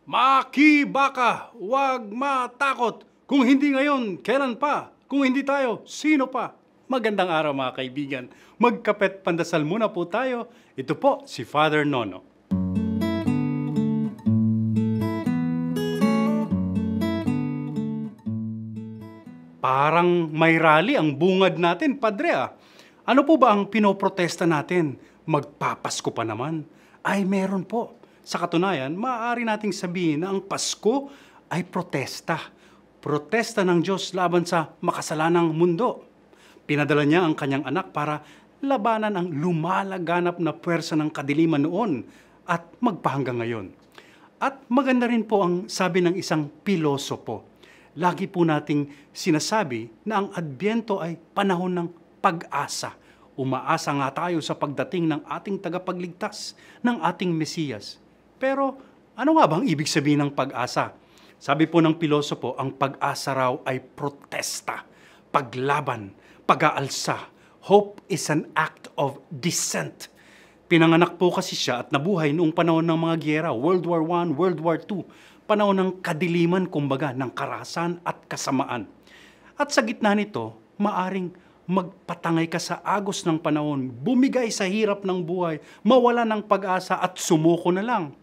Makibaka, huwag matakot. Kung hindi ngayon, kailan pa? Kung hindi tayo, sino pa? Magandang araw mga kaibigan. Magkapet pandasal muna po tayo. Ito po si Father Nono. Parang may rally ang bungad natin, Padre ah. Ano po ba ang pinoprotesta natin? Magpapasko pa naman. Ay meron po. Sa katunayan, maaari nating sabihin na ang Pasko ay protesta. Protesta ng Diyos laban sa makasalanang mundo. Pinadala niya ang kanyang anak para labanan ang lumalaganap na puwersa ng kadiliman noon at magpahanggang ngayon. At maganda rin po ang sabi ng isang pilosopo. Lagi po nating sinasabi na ang Adbyento ay panahon ng pag-asa. Umaasa nga tayo sa pagdating ng ating tagapagligtas, ng ating Mesiyas. Pero ano nga bang ibig sabihin ng pag-asa? Sabi po ng pilosopo, ang pag-asa raw ay protesta, paglaban, pag-aalsa. Hope is an act of dissent. Pinanganak po kasi siya at nabuhay noong panahon ng mga giyera, World War I, World War II, panahon ng kadiliman, kumbaga, ng karahasan at kasamaan. At sa gitna nito, maaring magpatangay ka sa agos ng panahon, bumigay sa hirap ng buhay, mawala ng pag-asa at sumuko na lang.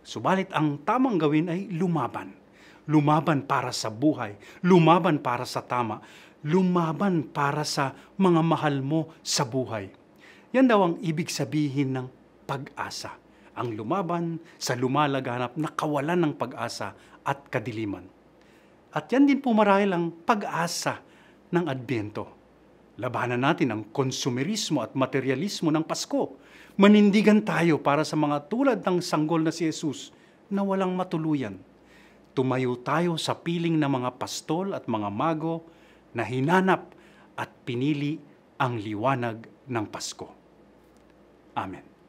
Subalit ang tamang gawin ay lumaban. Lumaban para sa buhay, lumaban para sa tama, lumaban para sa mga mahal mo sa buhay. Yan daw ang ibig sabihin ng pag-asa. Ang lumaban sa lumalaganap na kawalan ng pag-asa at kadiliman. At yan din po marahil ang pag-asa ng Adbyento. Labanan natin ang konsumerismo at materialismo ng Pasko. Manindigan tayo para sa mga tulad ng sanggol na si Jesus na walang matuluyan. Tumayo tayo sa piling ng mga pastol at mga mago na hinanap at pinili ang liwanag ng Pasko. Amen.